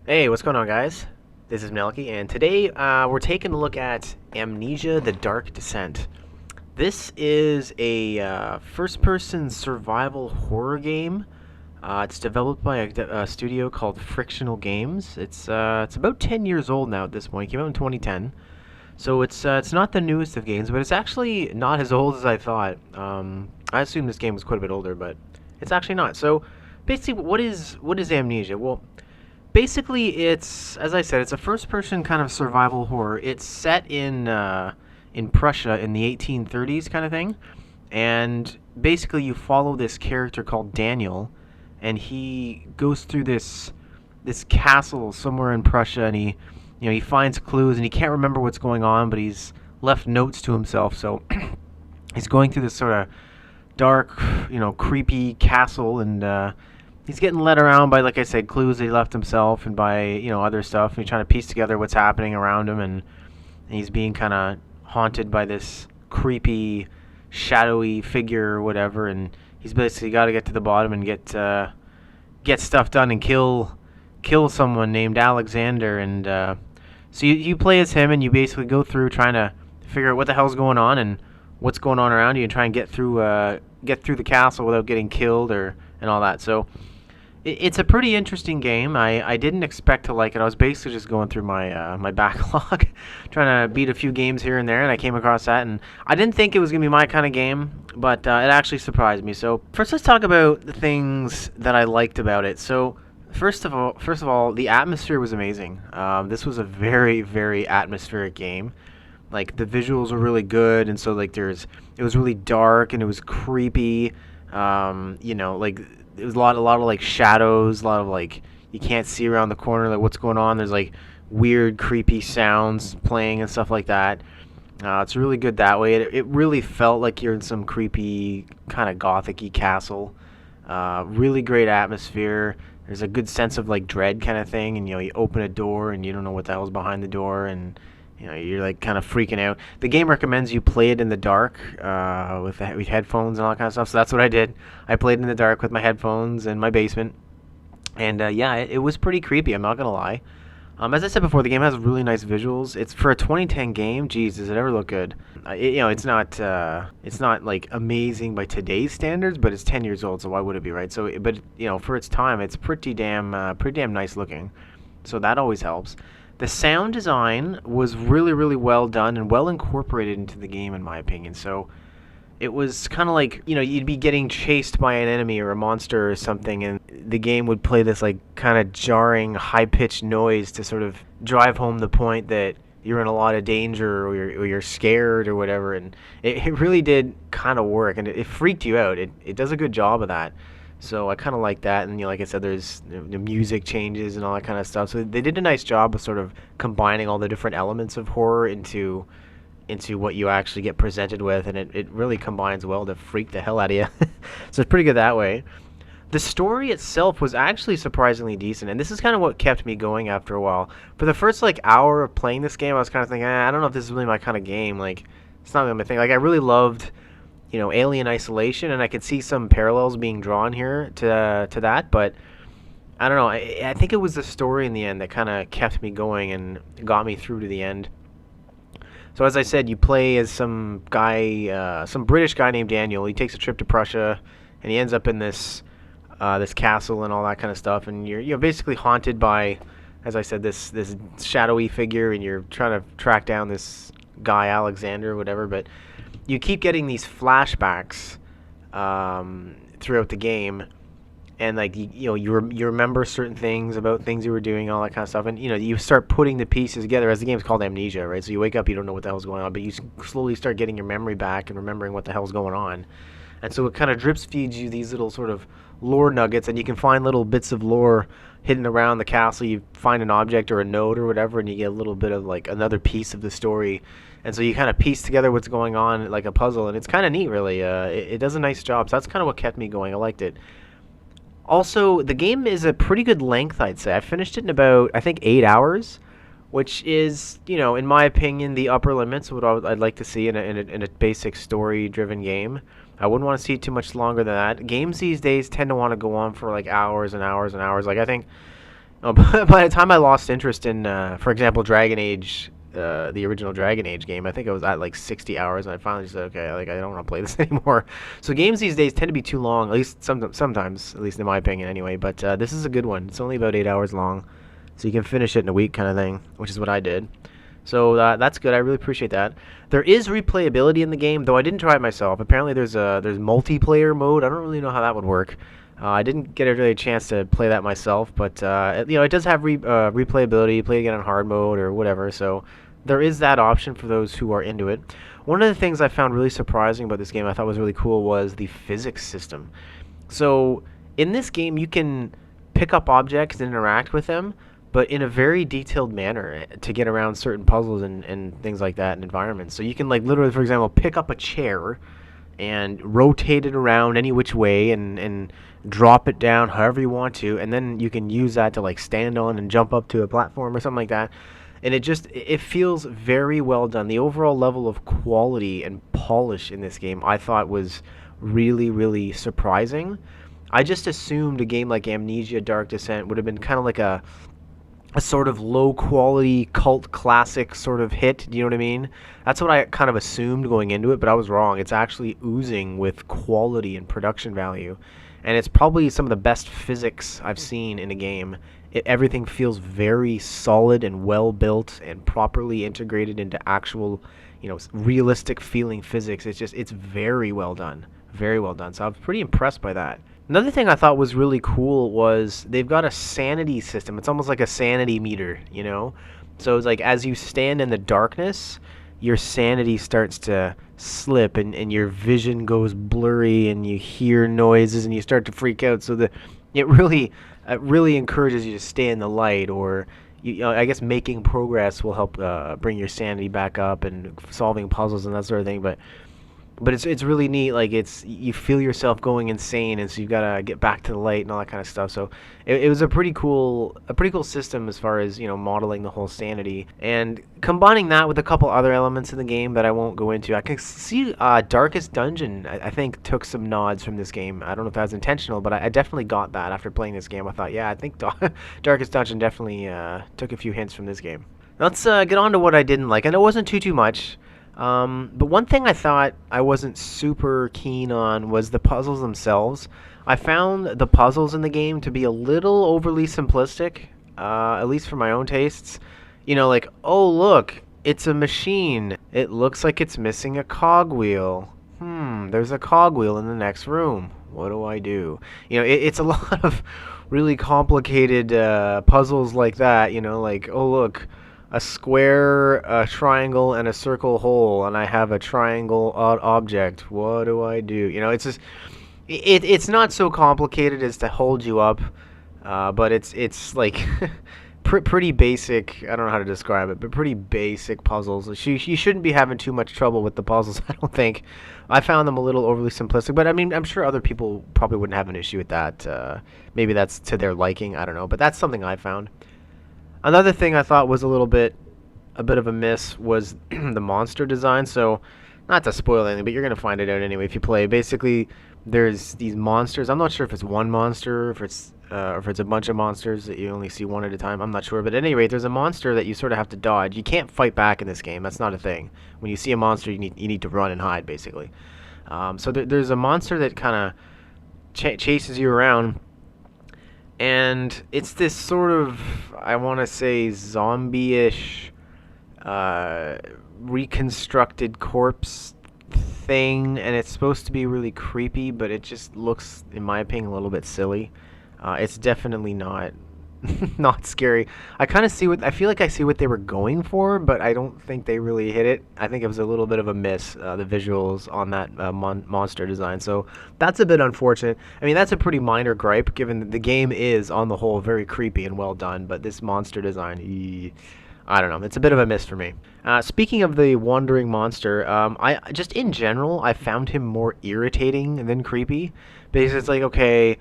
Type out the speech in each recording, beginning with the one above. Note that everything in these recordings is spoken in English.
Hey, what's going on, guys? This is Melky, and today we're taking a look at Amnesia: The Dark Descent. This is a first-person survival horror game. It's developed by a studio called Frictional Games. It's about 10 years old now at this point. It came out in 2010, so it's not the newest of games, but it's actually not as old as I thought. I assumed this game was quite a bit older, but it's actually not. So, basically, what is Amnesia? Well, basically, it's, as I said, it's a first-person kind of survival horror. It's set in Prussia in the 1830s, kind of thing, and basically you follow this character called Daniel, and he goes through this castle somewhere in Prussia, and he finds clues, and he can't remember what's going on, but he's left notes to himself. So he's going through this sort of dark, creepy castle, and he's getting led around by, like I said, clues that he left himself, and by other stuff. And he's trying to piece together what's happening around him, and he's being kind of haunted by this creepy, shadowy figure or whatever. And he's basically got to get to the bottom and get stuff done and kill someone named Alexander. And so you play as him, and you basically go through trying to figure out what the hell's going on and what's going on around you, and try and get through the castle without getting killed or and all that. So it's a pretty interesting game. I didn't expect to like it. I was basically just going through my backlog, trying to beat a few games here and there, and I came across that, and I didn't think it was gonna be my kind of game, but it actually surprised me. So first, let's talk about the things that I liked about it. So first of all, the atmosphere was amazing. This was a very, very atmospheric game. Like, the visuals were really good, and so like it was really dark and it was creepy. Like, it was a lot of like shadows, a lot of like you can't see around the corner like what's going on. There's like weird, creepy sounds playing and stuff like that. It's really good that way. It really felt like you're in some creepy kind of gothic-y castle. Really great atmosphere. There's a good sense of like dread kind of thing, and you open a door and you don't know what the hell's behind the door, and you're like kind of freaking out. The game recommends you play it in the dark with headphones and all that kind of stuff. So that's what I did. I played in the dark with my headphones in my basement, and yeah, it was pretty creepy. I'm not gonna lie. As I said before, the game has really nice visuals. It's for a 2010 game. Geez, does it ever look good? It's not like amazing by today's standards, but it's 10 years old, so why would it be, right? So, but for its time, it's pretty damn nice looking. So that always helps. The sound design was really, really well done and well incorporated into the game, in my opinion. So it was kind of like, you'd be getting chased by an enemy or a monster or something, and the game would play this like kind of jarring, high-pitched noise to sort of drive home the point that you're in a lot of danger, or you're scared or whatever. And it really did kind of work, and it freaked you out. It does a good job of that. So I kind of like that, and like I said, there's the music changes and all that kind of stuff. So they did a nice job of sort of combining all the different elements of horror into what you actually get presented with, and it really combines well to freak the hell out of you. So it's pretty good that way. The story itself was actually surprisingly decent, and this is kind of what kept me going after a while. For the first like hour of playing this game, I was kind of thinking, I don't know if this is really my kind of game. Like, it's not really my thing. Like, I really loved Alien Isolation, and I could see some parallels being drawn here to that, but I don't know. I think it was the story in the end that kind of kept me going and got me through to the end. So as I said, you play as some guy, some British guy named Daniel. He takes a trip to Prussia, and he ends up in this castle and all that kind of stuff. And you're basically haunted by, as I said, this shadowy figure, and you're trying to track down this guy Alexander or whatever. But you keep getting these flashbacks throughout the game, and like you remember certain things about things you were doing, all that kind of stuff, and you start putting the pieces together. As the game's called Amnesia, right? So you wake up, you don't know what the hell's going on, but you slowly start getting your memory back and remembering what the hell's going on. And so it kind of drips feeds you these little sort of lore nuggets, and you can find little bits of lore hidden around the castle. You find an object or a note or whatever, and you get a little bit of like another piece of the story. And so you kind of piece together what's going on like a puzzle, and it's kind of neat, really. It does a nice job. So that's kind of what kept me going. I liked it. Also, the game is a pretty good length, I'd say. I finished it in about, I think, 8 hours, which is, in my opinion, the upper limits of what I'd like to see in a basic story-driven game. I wouldn't want to see it too much longer than that. Games these days tend to want to go on for like hours and hours and hours. Like, I think By the time I lost interest in, for example, Dragon Age, the original Dragon Age game, I think I was at like 60 hours, and I finally said, okay, like I don't want to play this anymore. So games these days tend to be too long, at least sometimes, at least in my opinion, anyway. But this is a good one. It's only about 8 hours long, so you can finish it in a week, kind of thing, which is what I did. So that's good. I really appreciate that. There is replayability in the game, though I didn't try it myself. Apparently, there's multiplayer mode. I don't really know how that would work. I didn't get really a chance to play that myself, but it does have replayability. Play again on hard mode or whatever. So there is that option for those who are into it. One of the things I found really surprising about this game, I thought was really cool, was the physics system. So in this game, you can pick up objects and interact with them, but in a very detailed manner to get around certain puzzles and things like that in environments. So you can like literally, for example, pick up a chair and rotate it around any which way and drop it down however you want to, and then you can use that to like stand on and jump up to a platform or something like that. And it feels very well done. The overall level of quality and polish in this game I thought was really, really surprising. I just assumed a game like Amnesia Dark Descent would have been kind of like a sort of low quality cult classic sort of hit. Do you know what I mean? That's what I kind of assumed going into it, but I was wrong. It's actually oozing with quality and production value. And it's probably some of the best physics I've seen in a game. Everything feels very solid and well built and properly integrated into actual, realistic feeling physics. It's very well done. Very well done. So I was pretty impressed by that. Another thing I thought was really cool was they've got a sanity system. It's almost like a sanity meter, you know? So it's like as you stand in the darkness, your sanity starts to slip and your vision goes blurry and you hear noises and you start to freak out. So it really encourages you to stay in the light, or I guess making progress will help bring your sanity back up and solving puzzles and that sort of thing. But it's really neat. Like you feel yourself going insane, and so you've got to get back to the light and all that kind of stuff. So it was a pretty cool system as far as modeling the whole sanity and combining that with a couple other elements in the game that I won't go into. I can see Darkest Dungeon. I think took some nods from this game. I don't know if that was intentional, but I definitely got that after playing this game. I thought, yeah, I think Darkest Dungeon definitely took a few hints from this game. Let's get on to what I didn't like, and it wasn't too much. But one thing I thought I wasn't super keen on was the puzzles themselves. I found the puzzles in the game to be a little overly simplistic, at least for my own tastes. Like, oh look, it's a machine. It looks like it's missing a cogwheel. There's a cogwheel in the next room. What do I do? It's a lot of really complicated puzzles like that. Like, oh look, a square, a triangle, and a circle hole, and I have a triangle object. What do I do? It's just it's not so complicated as to hold you up, but it's like pretty basic. I don't know how to describe it, but pretty basic puzzles. You shouldn't be having too much trouble with the puzzles, I don't think. I found them a little overly simplistic, but I mean, I'm sure other people probably wouldn't have an issue with that. Maybe that's to their liking. I don't know, but that's something I found. Another thing I thought was a bit of a miss was the monster design. So, not to spoil anything, but you're gonna find it out anyway if you play. Basically, there's these monsters. I'm not sure if it's one monster, or if it's a bunch of monsters that you only see one at a time. I'm not sure, but at any rate, there's a monster that you sort of have to dodge. You can't fight back in this game. That's not a thing. When you see a monster, you need to run and hide, basically. So there's a monster that kind of chases you around. And it's this sort of, I want to say, zombie-ish, reconstructed corpse thing, and it's supposed to be really creepy, but it just looks, in my opinion, a little bit silly. It's definitely not not scary. I feel like I see what they were going for, but I don't think they really hit it. I think it was a little bit of a miss, the visuals on that monster design. So that's a bit unfortunate. I mean, that's a pretty minor gripe, given that the game is, on the whole, very creepy and well done, but this monster design, I don't know. It's a bit of a miss for me. Speaking of the wandering monster, I just in general, I found him more irritating than creepy, because it's like, okay,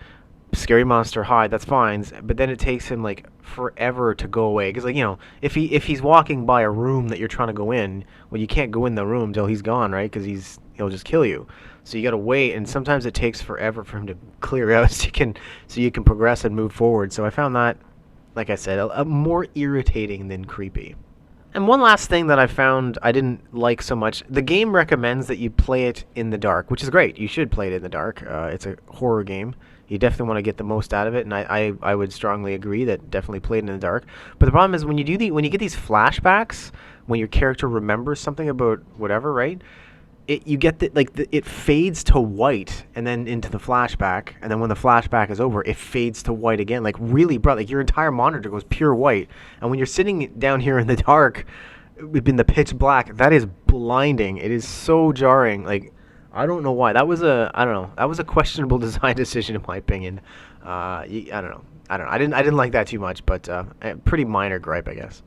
scary monster, hide, that's fine, but then it takes him like forever to go away, because if he's walking by a room that you're trying to go in, well, you can't go in the room till he's gone, right? Because he'll just kill you. So you gotta wait, and sometimes it takes forever for him to clear out so you can progress and move forward. So I found that like I said, a more irritating than creepy. And one last thing that I found I didn't like so much, the game recommends that you play it in the dark, which is great. You should play it in the dark. It's a horror game. You definitely want to get the most out of it, and I would strongly agree that definitely play it in the dark. But the problem is when you get these flashbacks, when your character remembers something about whatever, right? You get it fades to white and then into the flashback, and then when the flashback is over it fades to white again, like really bright, like your entire monitor goes pure white. And when you're sitting down here in the dark in the pitch black, that is blinding. It is so jarring. Like, I don't know why. That was I don't know, that was a questionable design decision in my opinion. I don't know. I didn't like that too much, but a pretty minor gripe, I guess.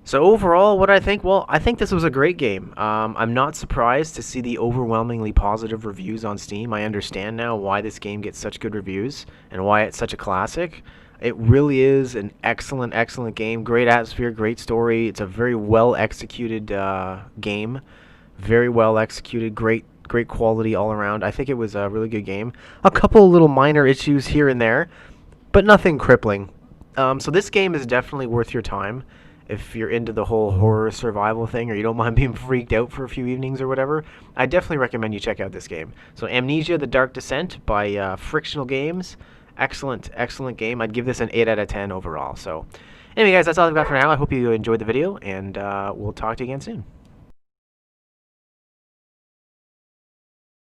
So overall, what I think? Well, I think this was a great game. I'm not surprised to see the overwhelmingly positive reviews on Steam. I understand now why this game gets such good reviews and why it's such a classic. It really is an excellent, excellent game. Great atmosphere, great story. It's a very well executed game. Very well executed, great quality all around. I think it was a really good game. A couple little minor issues here and there, but nothing crippling. So this game is definitely worth your time if you're into the whole horror survival thing, or you don't mind being freaked out for a few evenings or whatever. I definitely recommend you check out this game. So Amnesia: The Dark Descent by Frictional Games. Excellent, excellent game. I'd give this an 8 out of 10 overall. So anyway, guys, that's all I've got for now. I hope you enjoyed the video, and we'll talk to you again soon.